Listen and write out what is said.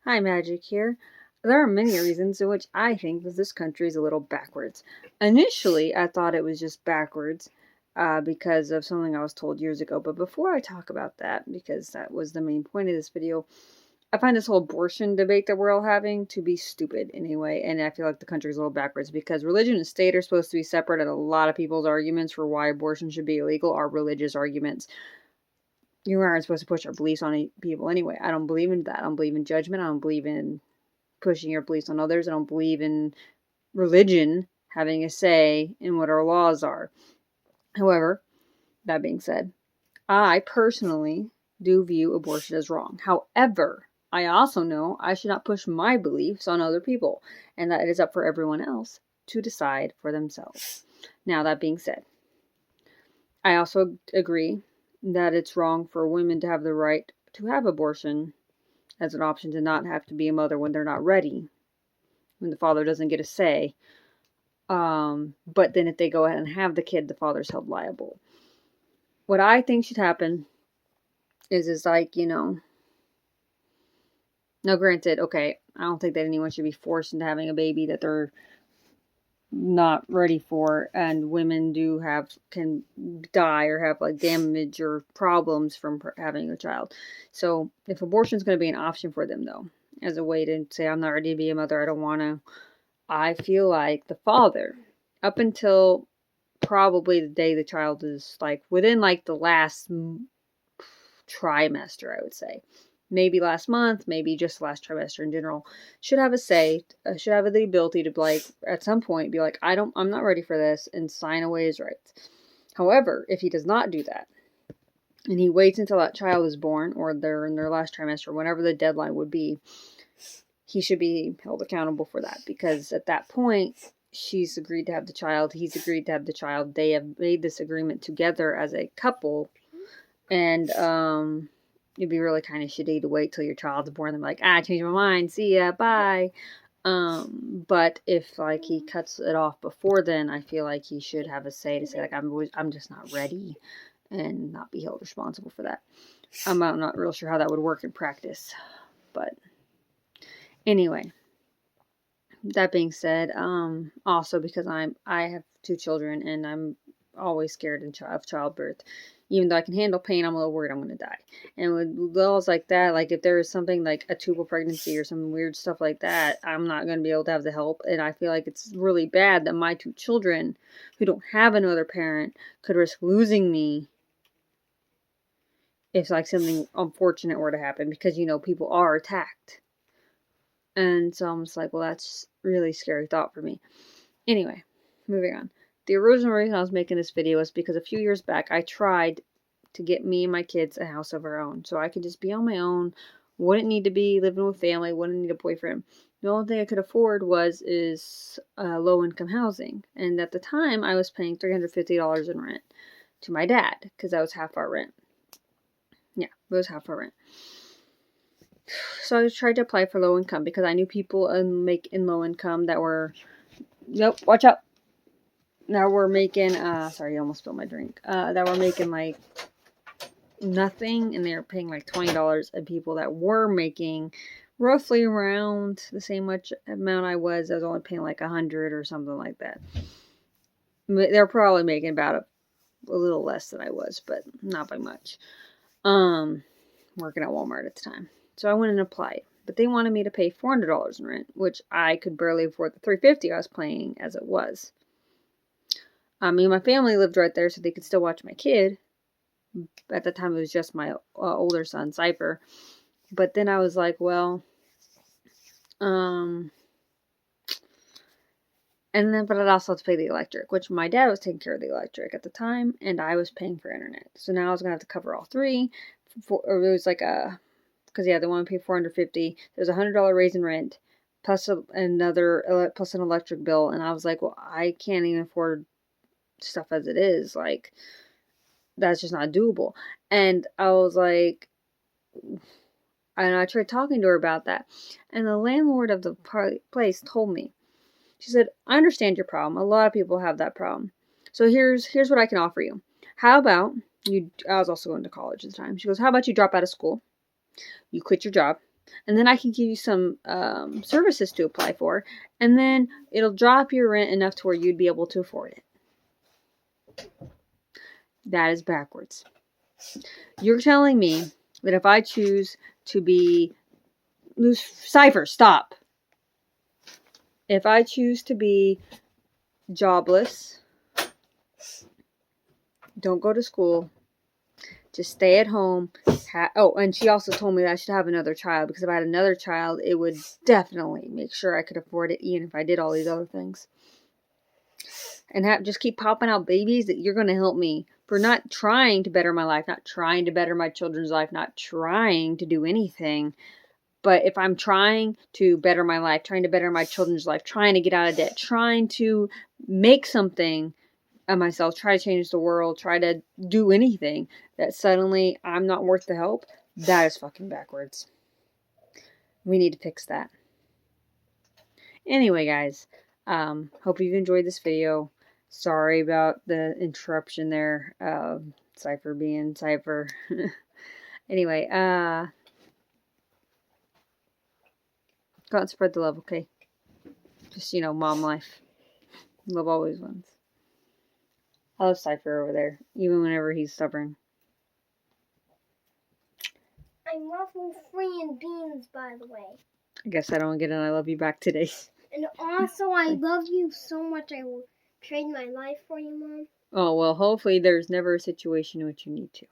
Hi, Magic here. There are many reasons in which I think that this country is a little backwards. Initially, I thought it was just backwards because of something I was told years ago. But before I talk about that, because that was the main point of this video, I find this whole abortion debate that we're all having to be stupid anyway. And I feel like the country's a little backwards because religion and state are supposed to be separate, and a lot of people's arguments for why abortion should be illegal are religious arguments. You aren't supposed to push our beliefs on people anyway. I don't believe in that. I don't believe in judgment. I don't believe in pushing your beliefs on others. I don't believe in religion having a say in what our laws are. However, that being said, I personally do view abortion as wrong. However, I also know I should not push my beliefs on other people, and that it is up for everyone else to decide for themselves. Now, that being said, I also agree that it's wrong for women to have the right to have abortion as an option, to not have to be a mother when they're not ready, when the father doesn't get a say. But then if they go ahead and have the kid, the father's held liable. What I think should happen is like, now granted, okay, I don't think that anyone should be forced into having a baby that they're not ready for, and women can die or have like damage or problems from having a child. So if abortion is going to be an option for them, though, as a way to say, I'm not ready to be a mother, I don't want to, I feel like the father, up until probably the day the child is like within like the last trimester, I would say, maybe last month, maybe just last trimester in general, should have a say, should have the ability to like at some point be like, I'm not ready for this, and sign away his rights. However, if he does not do that, and he waits until that child is born, or they're in their last trimester, whenever the deadline would be, he should be held accountable for that, because at that point, she's agreed to have the child, he's agreed to have the child, they have made this agreement together as a couple, and it'd be really kind of shitty to wait till your child's born and be like, I changed my mind, see ya, bye. But if like he cuts it off before then, I feel like he should have a say to say like, I'm just not ready, and not be held responsible for that. I'm not real sure how that would work in practice, but anyway, that being said, also because I have 2 children and I'm always scared of childbirth. Even though I can handle pain, I'm a little worried I'm going to die. And with laws like that, like if there is something like a tubal pregnancy or some weird stuff like that, I'm not going to be able to have the help. And I feel like it's really bad that my 2 children, who don't have another parent, could risk losing me if like something unfortunate were to happen, because people are attacked. And so I'm just like, well, that's really scary thought for me. Anyway, moving on. The original reason I was making this video was because a few years back, I tried to get me and my kids a house of our own, so I could just be on my own, wouldn't need to be living with family, wouldn't need a boyfriend. The only thing I could afford is low-income housing, and at the time, I was paying $350 in rent to my dad, because that was half our rent. Yeah, it was half our rent. So I tried to apply for low income because I knew people in low income that were, nope, watch out, that were making, sorry, I almost spilled my drink, that were making like nothing, and they were paying like $20, and people that were making roughly around the same much amount I was only paying like $100 or something like that. They're probably making about a little less than I was, but not by much. Working at Walmart at the time. So I went and applied, but they wanted me to pay $400 in rent, which I could barely afford the $350 I was paying as it was. My family lived right there, so they could still watch my kid. At the time, it was just my older son, Cypher. But then I was like, well, and then, but I'd also have to pay the electric, which my dad was taking care of the electric at the time, and I was paying for internet. So now I was going to have to cover all 3. Or it was like because yeah, they want to pay $450. There's $100 raise in rent, plus plus an electric bill, and I was like, well, I can't even afford stuff as it is. Like, that's just not doable. And I was like, and I tried talking to her about that, and the landlord of the place told me, she said, I understand your problem. A lot of people have that problem. So here's what I can offer you. How about I was also going to college at the time. She goes, how about you drop out of school? You quit your job. And then I can give you some services to apply for. And then it'll drop your rent enough to where you'd be able to afford it. That is backwards. You're telling me that if I choose to be... Cypher, stop. If I choose to be jobless, don't go to school, just stay at home. And she also told me that I should have another child, because if I had another child, it would definitely make sure I could afford it, even if I did all these other things. And just keep popping out babies, that you're going to help me for not trying to better my life, not trying to better my children's life, not trying to do anything. But if I'm trying to better my life, trying to better my children's life, trying to get out of debt, trying to make something of myself, try to change the world, try to do anything, that suddenly I'm not worth the help, that is fucking backwards. We need to fix that. Anyway, guys, hope you've enjoyed this video. Sorry about the interruption there. Cypher being Cypher. Anyway, go out and spread the love, okay? Just, mom life. Love always wins. I love Cypher over there, even whenever he's stubborn. I love him free and beans, by the way. I guess I don't get an I love you back today. And also, I love you so much I will trade my life for you, Mom. Oh, well, hopefully there's never a situation in which you need to.